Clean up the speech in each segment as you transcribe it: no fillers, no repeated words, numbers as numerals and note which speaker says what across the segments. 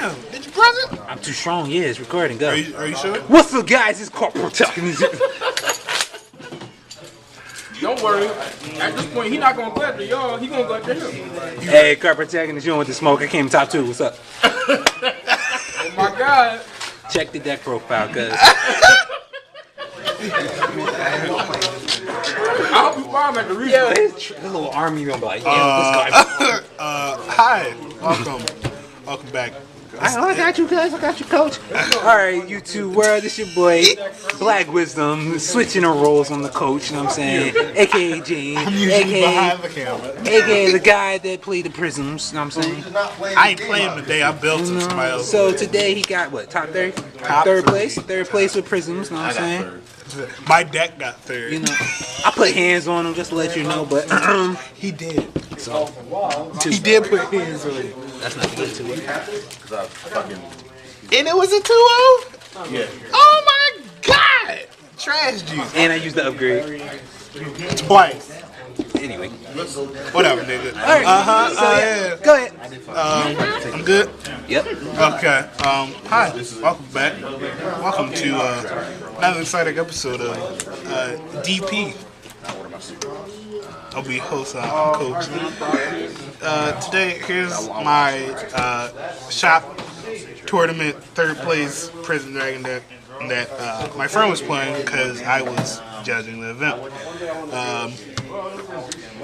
Speaker 1: Damn, did you press it?
Speaker 2: I'm too strong. Yeah, it's recording. Go.
Speaker 1: Are you sure?
Speaker 2: What's up, guys? It's called protagonist.
Speaker 3: Don't worry. At this point, he not gonna go after y'all. He gonna go after him.
Speaker 2: Hey, car protagonist, you want the smoke? I came top 2. What's up?
Speaker 3: Oh my God.
Speaker 2: Check the deck profile, cuz.
Speaker 3: I hope you find him at the region.
Speaker 2: Yo, his little army gonna be like, yeah, this guy.
Speaker 1: Hi, welcome back.
Speaker 2: I got you, guys. I got you, coach. All right, YouTube world, this your boy, Black Wisdom, switching the roles on the coach. You know what I'm saying? AKA Gene.
Speaker 1: I'm usually behind the camera.
Speaker 2: AKA the guy that played the Prisms. You know what I'm saying?
Speaker 1: I ain't playing today. I built it. Somebody else.
Speaker 2: So today he got what? Top 30? Third place. Third place with Prisms. You know what I'm saying?
Speaker 1: My deck got third.
Speaker 2: You know, I put hands on him just to let you know, but
Speaker 1: he did.
Speaker 2: So
Speaker 1: he did put hands on it.
Speaker 2: That's not good to it.
Speaker 1: And it was a 2-0? Yeah. Oh my God! Trash juice.
Speaker 2: And I used the upgrade
Speaker 1: twice.
Speaker 2: anyway.
Speaker 1: Whatever, nigga.
Speaker 2: Alright, so yeah, go ahead.
Speaker 1: I'm good?
Speaker 2: Yep.
Speaker 1: Okay. Hi. Welcome back. Welcome to another exciting episode of DP. I'll be host coach. Today, here's my shop tournament third place Prism Dragon deck that my friend was playing because I was judging the event.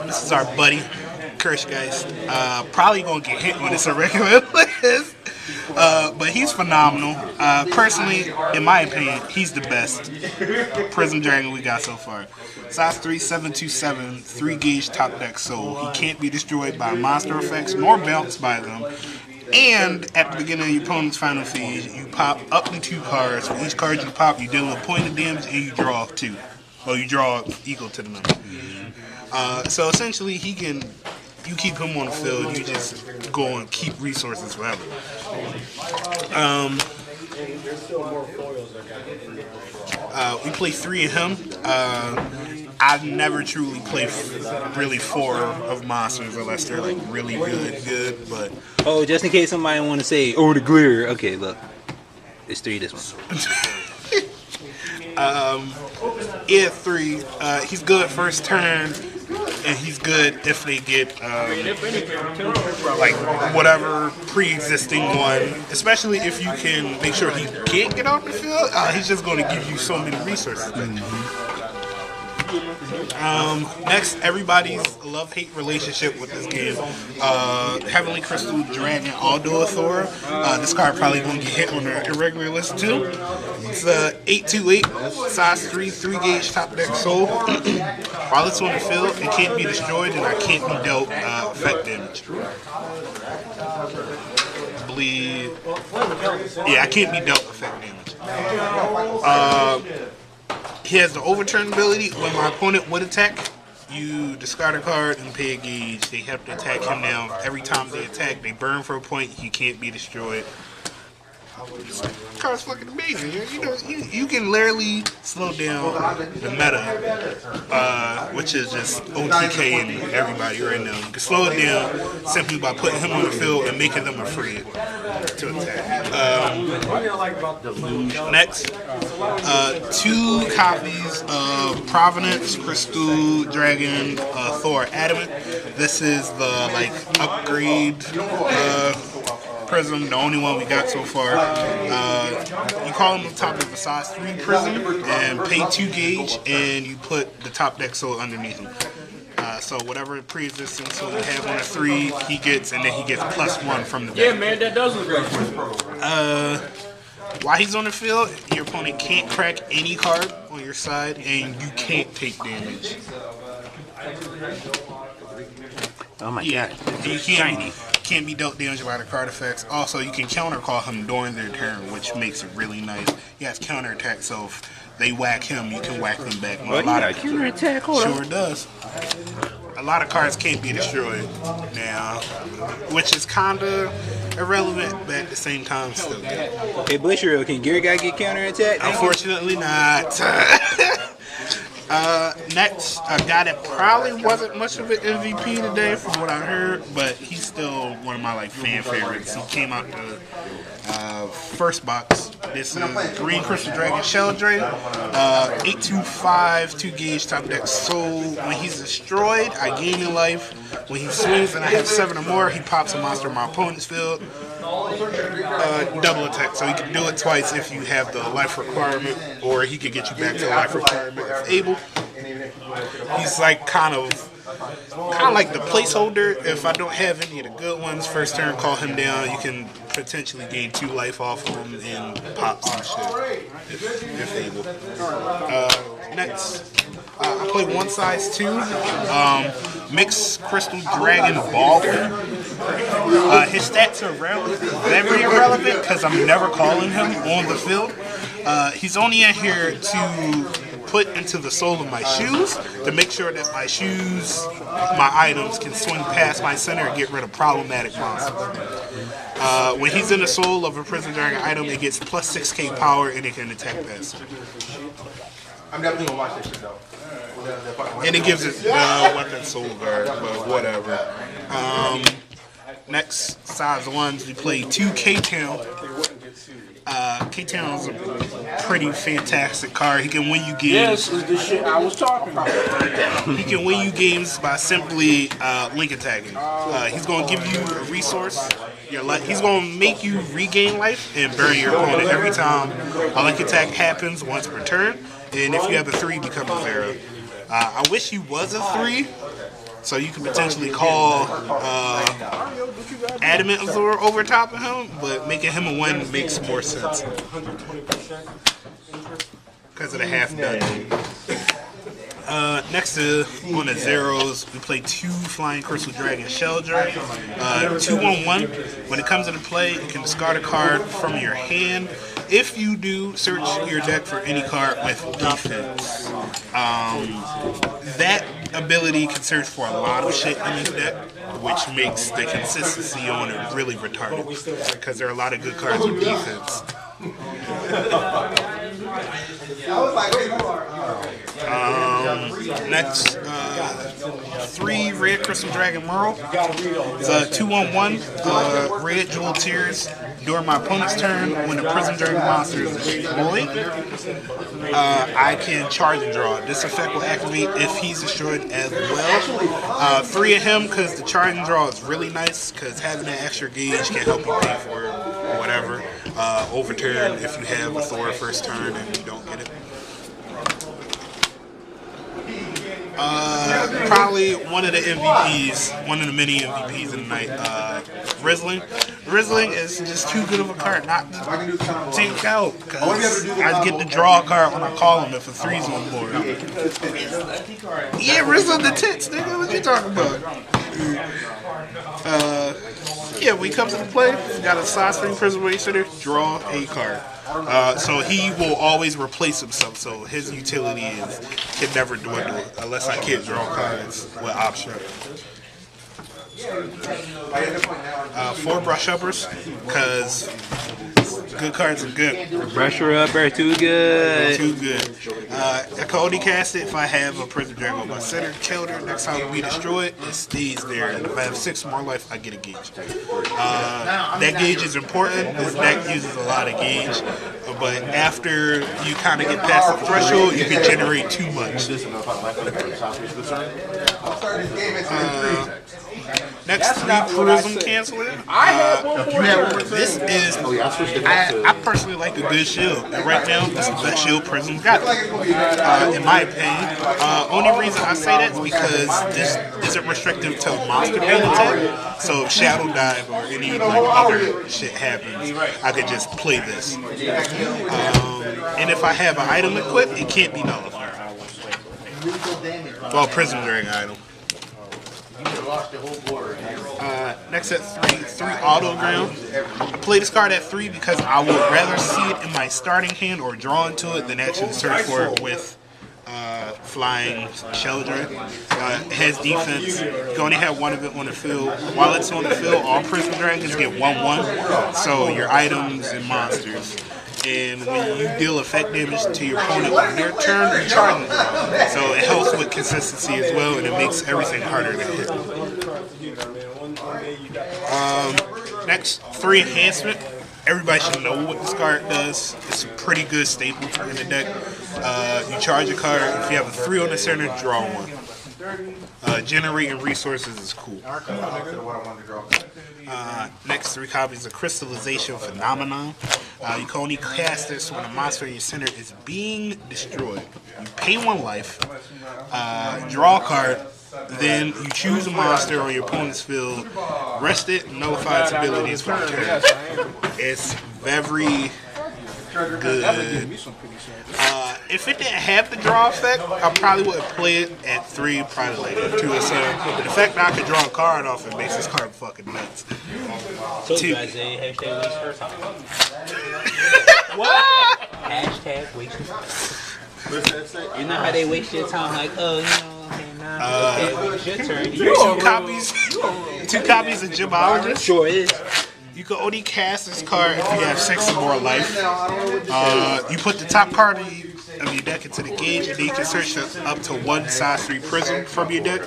Speaker 1: This is our buddy, Kirschgeist. Probably gonna get hit when it's a regular list. But he's phenomenal. Personally, in my opinion, he's the best Prism Dragon we got so far. Size 3, 727, 3 gauge top deck soul. He can't be destroyed by monster effects nor bounced by them. And at the beginning of your opponent's final phase, you pop up to 2 cards. For each card you pop, you deal a point of damage and you draw 2. Well, you draw equal to the number. So essentially, you keep him on the field, you just go and keep resources forever. We play 3 of him. I've never truly played really 4 of monsters unless they're like really good, but...
Speaker 2: Oh, just in case somebody want to say, oh, the glitter. Okay, look. It's 3 this one.
Speaker 1: Yeah, 3. He's good first turn, and he's good if they get like whatever pre-existing one. Especially if you can make sure he can't get off the field. He's just going to give you so many resources. Next, everybody's love-hate relationship with this game. Heavenly Crystal Dragon Aldoathor. This card probably gonna get hit on the irregular list too. It's 828, size 3, 3 gauge top deck soul. While it's on the field, it can't be destroyed and it can't be dealt effect damage. Yeah, I can't be dealt effect damage. He has the overturn ability. When my opponent would attack, you discard a card and pay a gauge. They have to attack him now. Every time they attack, they burn for a point. He can't be destroyed. This card's fucking amazing. You know, you can literally slow down the meta, which is just OTK and everybody right now. You can slow it down simply by putting him on the field and making them afraid to attack. Next, 2 copies of Provenance, Crystal Dragon, Thor Adamant. This is the like upgrade Prism, the only one we got so far. You call them on top of a size 3 Prism and pay 2 gauge, and you put the top deck soul underneath him. So whatever pre-existing soul you have on a 3, he gets, and then he gets +1 from the deck.
Speaker 3: Yeah, man, that does look good.
Speaker 1: While he's on the field, your opponent can't crack any card on your side, and you can't take damage.
Speaker 2: Oh my god.
Speaker 1: You can't be dealt damage by the card effects. Also, you can counter call him during their turn, which makes it really nice. He has counter attack, so if they whack him, you can whack them back.
Speaker 2: Well, yeah, counter attack.
Speaker 1: Sure does. A lot of cards can't be destroyed now, which is kinda irrelevant, but at the same time still good.
Speaker 2: Hey, Bushiro, can Gear Guy get counter attack?
Speaker 1: Unfortunately not. Next, a guy that probably wasn't much of an MVP today from what I heard, but he's still one of my like fan favorites. He came out the first box. This is Green Crystal Dragon Shell Drain, 825, 2 gauge top deck soul. When he's destroyed, I gain in life. When he swings and I have 7 or more, he pops a monster in my opponent's field. Double attack, so he can do it twice if you have the life requirement, or he can get you back to the life requirement if able. He's like kind of like the placeholder. If I don't have any of the good ones, first turn call him down. You can potentially gain 2 life off of him and pop some shit if able. Next, I play one size 2. Mixed Crystal Dragon Baldwin. His stats are very irrelevant because I'm never calling him on the field. He's only in here to put into the sole of my shoes to make sure that my shoes, my items, can swing past my center and get rid of problematic monsters. When he's in the sole of a Prism Dragon item, it gets plus 6k power and it can attack past him.
Speaker 4: I'm definitely gonna watch this shit though.
Speaker 1: And it gives it weapon soul guard, but whatever. Next, size 1s, we play 2 K-Town. K-Town is a pretty fantastic card. He can win you games.
Speaker 3: Yes, is the shit I was talking about.
Speaker 1: He can win you games by simply link attacking. He's going to give you a resource. He's going to make you regain life and bury your opponent every time a link attack happens once per turn. And if you have a 3, become a 0. I wish he was a 3, so you could potentially call Adamant Azor over top of him, but making him a 1 makes more sense because of the half done. Next to on the zeros, we play 2 Flying Crystal Dragon Shell Dragon. 2/1. When it comes into play, you can discard a card from your hand. If you do, search your deck for any card with defense. That ability can search for a lot of shit in your deck, which makes the consistency on it really retarded because there are a lot of good cards with defense. Next, 3 Red Crystal Dragon Merle. It's a 2/1. Red Jewel Tears. During my opponent's turn, when the Prism Dragon monster is destroyed, I can charge and draw. This effect will activate if he's destroyed as well. 3 of him because the charge and draw is really nice because having that extra gauge can help you pay for it or whatever. Overturn if you have a Thor first turn and you don't get it. Probably one of the MVPs, one of the many MVPs in the night, Rizzling. Rizzling is just too good of a card not to take out because I get to draw a card when I call him if a 3's on board. Yeah, Rizzling the tits, nigga, what you talking about? Yeah, when he comes into play, you got a size 3 Preservation, draw a card. So he will always replace himself, so his utility can never dwindle unless I can't draw cards with option. 4 Brush Uppers, because good cards are good.
Speaker 2: Brusher upper, too good.
Speaker 1: Too good. I can only cast it if I have a Prism Dragon on my center. Killed her. Next time we destroy it, it stays there. And if I have 6 more life, I get a gauge. That gauge is important. This deck uses a lot of gauge. But after you kind of get past the threshold, you can generate too much. Next, 3 Prism Canceler.
Speaker 3: I had one for
Speaker 1: This is, I personally like a good shield, and right now, this is the best shield Prism's got, in my opinion. Only reason I say that is because this isn't restrictive to monster being attack, so if Shadow Dive or any like other shit happens, I could just play this. And if I have an item equipped, it can't be nullified. Well, Prism Dragon item. Next at 3 Autogram. I play this card at 3 because I would rather see it in my starting hand or draw into it than actually search for it with Flying Children. It has defense. You can only have one of it on the field. While it's on the field, all Prism Dragons get 1/1. So your items and monsters. and when you deal effect damage to your opponent on their turn, you charge them. So it helps with consistency as well, and it makes everything harder to hit. Next, 3 enhancement. Everybody should know what this card does. It's a pretty good staple in the deck. You charge a card. If you have a 3 on the center, draw 1. Generating resources is cool. Next, 3 copies of Crystallization Phenomenon. You can only cast this when a monster in your center is being destroyed. You pay 1 life, draw a card, then you choose a monster on your opponent's field, rest it, and nullify its abilities for the turn. It's very good. If it didn't have the draw effect, I probably would play it at 3, probably like 2 or 7. But the fact that I could draw a card off it makes this card fucking nuts.
Speaker 2: So you guys say hashtag waste her time.
Speaker 1: What?
Speaker 2: Hashtag waste your time. You know how they waste your time, like, oh, you know, okay, nah, it's your turn.
Speaker 1: 2 copies of Gemologist.
Speaker 2: Sure is.
Speaker 1: You can only cast this card if you have 6 or more life. You put the top card of your deck into the gauge, and then you can search up to 1 size 3 Prism from your deck.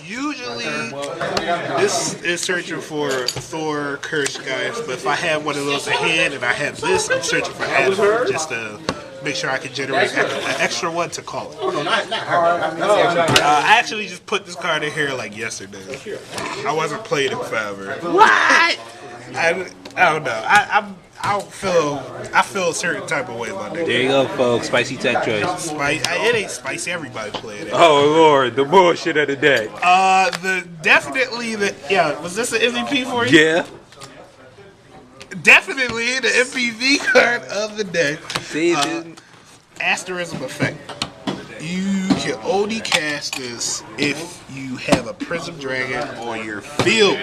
Speaker 1: Usually, this is searching for Thor, Curse guys, but if I have one of those ahead and I have this, I'm searching for Adam just to make sure I can generate an extra 1 to call it. I actually just put this card in here like yesterday. I wasn't playing it forever. What? I don't know. I feel a certain type of way about that.
Speaker 2: There you go, folks. Spicy tech choice.
Speaker 1: It ain't spicy. Everybody playing it.
Speaker 2: Oh Lord, the bullshit of the deck.
Speaker 1: Was this an MVP for you?
Speaker 2: Yeah.
Speaker 1: Definitely the MPV card of the deck.
Speaker 2: See,
Speaker 1: Asterism effect. You can only cast this if you have a Prism Dragon on your field.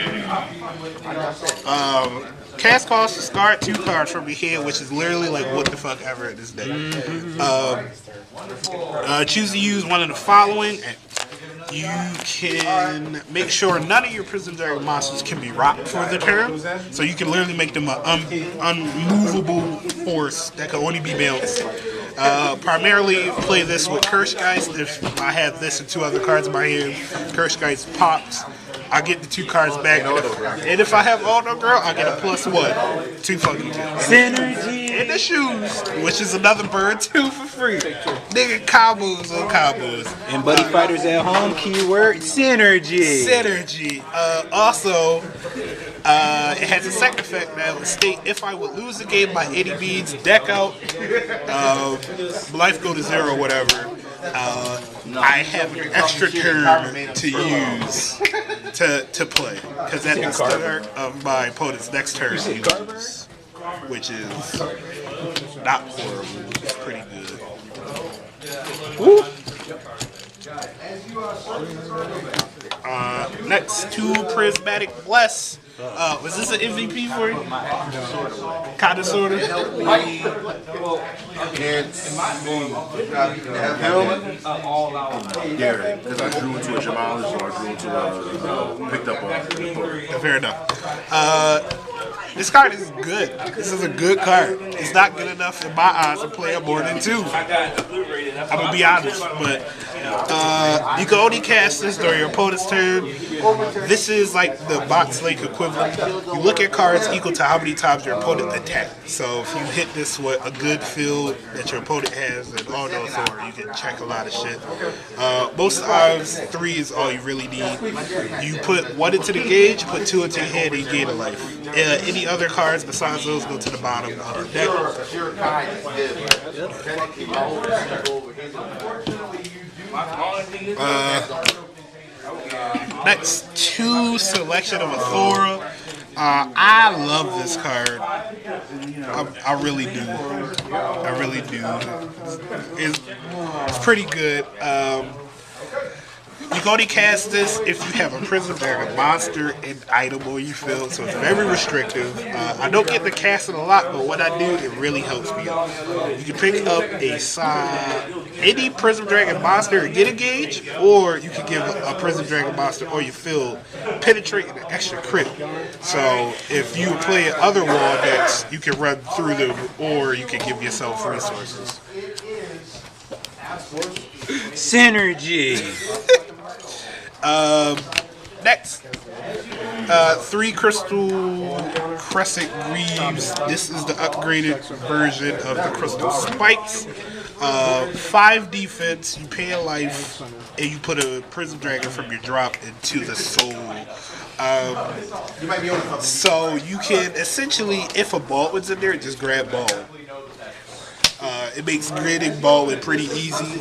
Speaker 1: Cast cost, discard 2 cards from your hand, which is literally like what the fuck ever in this deck. Choose to use one of the following. You can make sure none of your Prism Dragon monsters can be rocked for the turn, so you can literally make them an unmovable force that can only be balanced. Primarily play this with Curse Geist. If I have this and 2 other cards in my hand, Curse Geist pops, I get the 2 cards back. And if I have Auto Girl, I get a +1. 2 fucking good.
Speaker 2: Synergy.
Speaker 1: And the shoes, which is another bird 2 for free. Nigga, combos on combos.
Speaker 2: And Buddyfighters at home, keyword synergy.
Speaker 1: Synergy. Also, it has a second effect that would state if I would lose the game by 80 beads, deck out, life go to 0 or whatever. I have an extra turn to use to play, because at the start of my opponent's next turn, he loses, which is not horrible. It's pretty good. Woo. Next, 2 Prismatic Bless. Was this an MVP for you? Kinda, sorta.
Speaker 4: Yeah, because I drew into a Gemologist, or I drew into picked up a.
Speaker 1: Fair enough. This card is good. This is a good card. It's not good enough in my eyes to play more than 2. I'm gonna be honest, but you can only cast this during your opponent's turn. This is like the box lake equivalent. You look at cards equal to how many times your opponent attacked. So if you hit this with a good field that your opponent has and all those, or you can check a lot of shit. Most times 3 is all you really need. You put 1 into the gauge, put 2 into your hand, and you gain a life. Any other cards besides those go to the bottom of the deck. Next, 2 Selection of Athora. I love this card. I really do. I really do. It's pretty good. You can only cast this if you have a Prism Dragon monster and item on your field, so it's very restrictive. I don't get to cast it a lot, but when I do, it really helps me out. You can pick up any Prism Dragon monster and get a gauge, or you can give a Prism Dragon monster on your field penetrate an extra crit. So if you play other wall decks, you can run through them, or you can give yourself resources.
Speaker 2: Synergy.
Speaker 1: Next, 3 Crystal Crescent Greaves. This is the upgraded version of the Crystal Spikes. 5 defense, you pay a life, and you put a Prism Dragon from your drop into the soul. So you can essentially, if a Baldwin's in there, just grab Baldwin. It makes grading Baldwin pretty easy.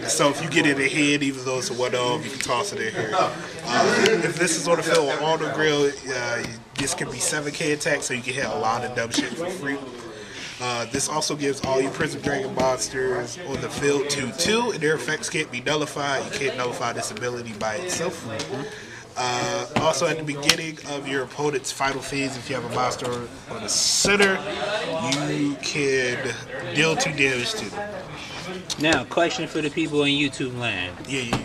Speaker 1: So if you get it in hand, even though it's a 1-off, you can toss it in here. If this is on the field with Auto Grill, this can be 7k attack, so you can hit a lot of dumb shit for free. This also gives all your Prism Dragon monsters on the field 2/2, and their effects can't be nullified. You can't nullify this ability by itself. Also, at the beginning of your opponent's final phase, if you have a monster on the center, you can deal 2 damage to them.
Speaker 2: Now, question for the people in YouTube land.
Speaker 1: Yeah.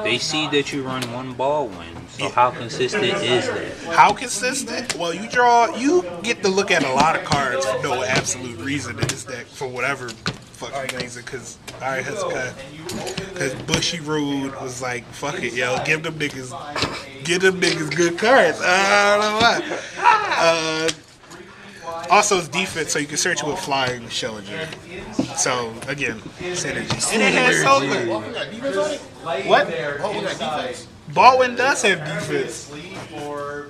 Speaker 2: They see that you run 1 Baldwin, so how consistent is that?
Speaker 1: How consistent? Well, you get to look at a lot of cards for no absolute reason in this deck, for whatever fucking reason, because Bushy Road was like, fuck it, yo, give them niggas good cards. I don't know why. Also, it's defense, so you can search with Flying Challenger. So, again, synergy. And it has so good. What? Baldwin does have defense.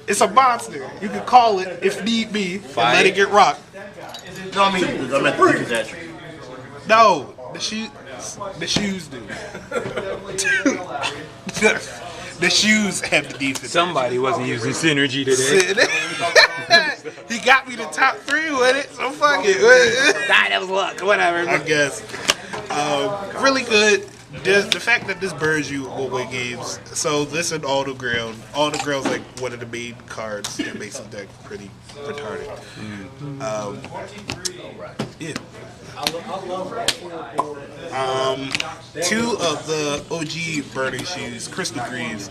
Speaker 1: It's a monster. You can call it, if need be, and let it get rocked.
Speaker 4: No, I mean, I'm at the defense attribute.
Speaker 1: No, the shoes do. The shoes have the defense.
Speaker 2: Somebody wasn't using synergy today.
Speaker 1: He got me the top 3 with it, so fuck it.
Speaker 2: Nah, that was luck. Whatever.
Speaker 1: I guess. Really good. The fact that this burns you will win games. So this and Auto Grail. Auto Grail's like one of the main cards that makes the deck pretty retarded. Yeah. 2 of the OG burning shoes, Crystal Greaves.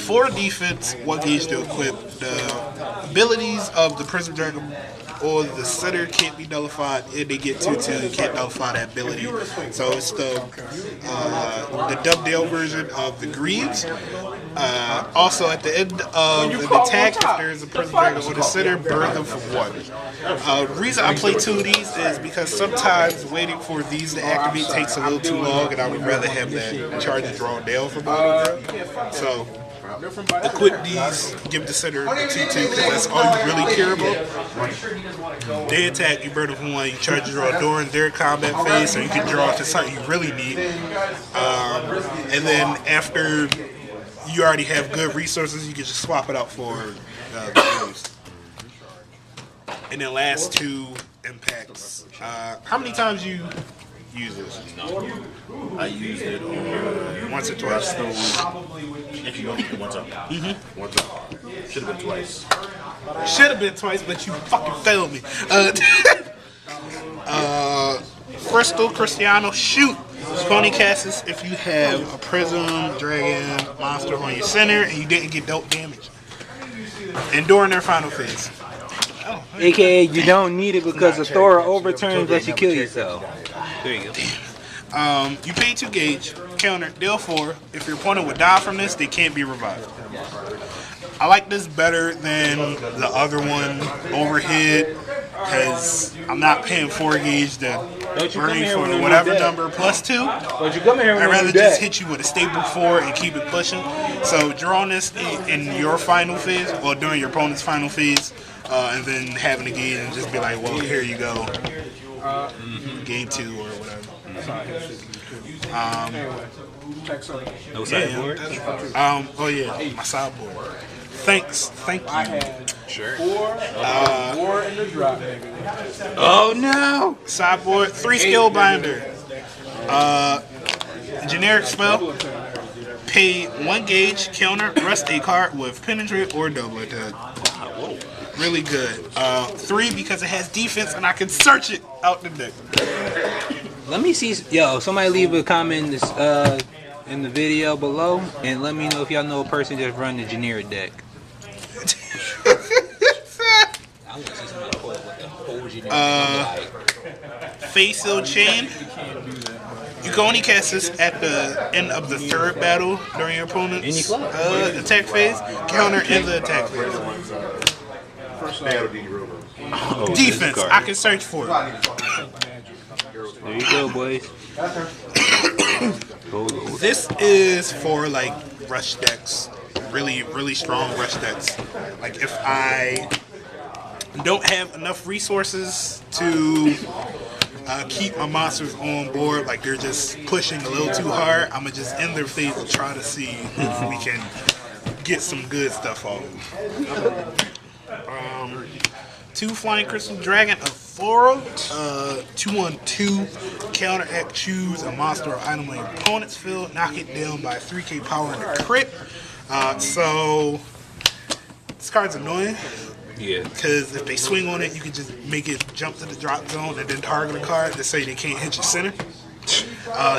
Speaker 1: 4 defense, 1 gauge to equip. The abilities of the Prism Dragon or the center can't be nullified, and they get 2/2. You can't nullify that ability. So it's the dubbed down version of the Greaves. Also, at the end of an attack, if there's a Prism Dragon on the center, burn them for 1. The reason I play 2 of these is because sometimes waiting for these to activate takes a little too long, and I would rather have that charge drawn down from Auto Grill. So equip these, give the center the 2/2, because that's all you really care about. They attack, you burn them for 1, you charge draw during their combat phase, so you can draw to something you really need. And then after you already have good resources, you can just swap it out for the moves. And then last 2 impacts. How many times you use this?
Speaker 4: I used it
Speaker 1: Once or twice.
Speaker 4: actually only one time. One time. Should have been twice.
Speaker 1: Should have been twice, but you fucking failed me. Crystal Cristiano, shoot. Pony casts if you have a Prism Dragon monster on your center and you didn't get dealt damage. And during their final phase.
Speaker 2: AKA, you don't need it because the Thora overturns lets you kill yourself. There you go.
Speaker 1: You pay 2 gauge, counter, deal 4. If your opponent would die from this, they can't be revived. I like this better than the other one, Overhead, because I'm not paying 4 gauge to burn you for whatever number plus 2. I'd rather just hit you with a staple 4 and keep it pushing. So drawing this in your final phase, or during your opponent's final phase, and then having a gauge and just be like, well, here you go. Game 2 or whatever.
Speaker 2: No sideboard?
Speaker 1: Oh yeah, my sideboard. Thank you.
Speaker 2: Sure.
Speaker 3: War in the drop, nigga.
Speaker 2: Oh no!
Speaker 1: Sideboard, 3 skill binder. Generic spell. Pay 1 gauge, counter, rest a card with penetrate or double attack. Really good. 3 because it has defense and I can search it out the deck.
Speaker 2: Let me see. Yo, somebody leave a comment in the video below and let me know if y'all know a person just run the generic deck. I want to see somebody pull up what the whole generic
Speaker 1: Face Seal Chain. You can only cast this at the end of the 3rd battle during your opponent's attack phase. Counter in the attack phase. Defense. I can search for it.
Speaker 2: There you go, boys.
Speaker 1: This is for like rush decks. Really strong rush decks. Like if I don't have enough resources to keep my monsters on board, like they're just pushing a little too hard, I'm gonna just end their phase and try to see if we can get some good stuff off. 2 Flying Crystal Dragon of Flora, 2/2, counteract, choose a monster or item on your opponent's field, knock it down by 3k power in the crit. So this card's annoying.
Speaker 2: Yeah.
Speaker 1: Because if they swing on it, you can just make it jump to the drop zone and then target a card to say they can't hit your center.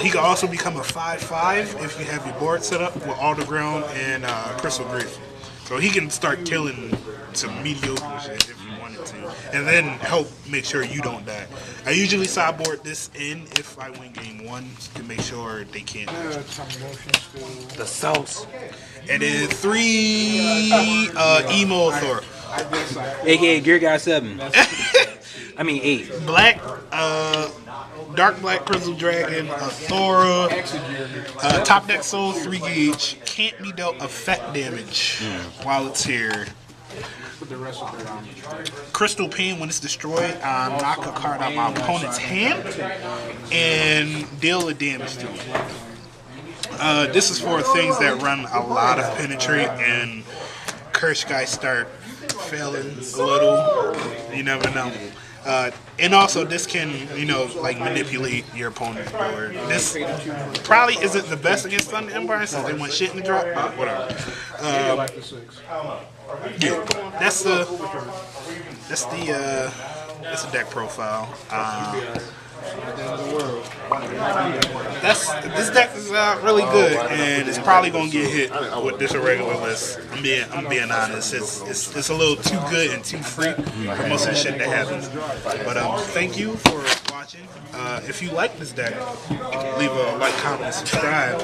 Speaker 1: He can also become a 5/5 if you have your board set up with Alder Ground and Crystal Grief. So he can start killing some mediocre shit if you wanted to, and then help make sure you don't die. I usually sideboard this in if I win game 1 to make sure they can't.
Speaker 2: The sauce.
Speaker 1: And then 3 Emo Thor.
Speaker 2: AKA Gear Guy 7. I mean 8.
Speaker 1: Black, Dark Black Crystal Dragon, Thora, top deck soul 3 gauge, can't be dealt effect damage while it's here. Crystal Pain, when it's destroyed, knock a card out my opponent's hand and deal a damage to it. This is for things that run a lot of penetrate and Curse guys start failing a little. You never know. And also this can, like manipulate your opponent's board. This probably isn't the best against Thunder Empire since they want shit in the drop, but whatever. Yeah, that's the deck profile. This deck is really good, and it's probably gonna get hit with this irregular list. I'm being honest. It's a little too good and too free for most of the shit that happens. But thank you for watching. If you like this deck, leave a like, comment, and subscribe.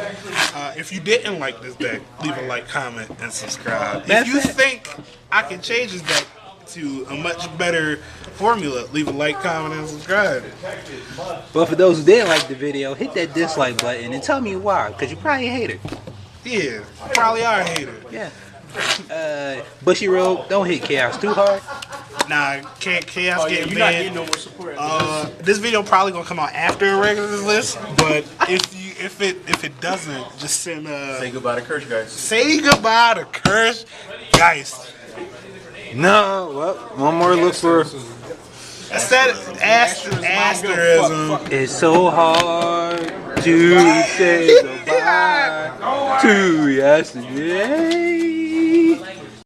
Speaker 1: If you didn't like this deck, leave a like, comment, and subscribe. If you think I can change this deck to a much better formula, leave a like, comment, and subscribe.
Speaker 2: But for those who didn't like the video, hit that dislike button and tell me why, because you're probably a hater.
Speaker 1: Yeah, you probably are a hater.
Speaker 2: Yeah. Bushy Road, don't hit Chaos too hard.
Speaker 1: Nah, Chaos getting
Speaker 3: you're not
Speaker 1: banned.
Speaker 3: getting no more support.
Speaker 1: This video probably gonna come out after a regular list, but if it doesn't, just send
Speaker 4: Say goodbye to Curse, guys.
Speaker 1: say goodbye to Curse Geist.
Speaker 2: No, well, one more look for.
Speaker 1: That's that asterism.
Speaker 2: It's so hard to say goodbye to yesterday.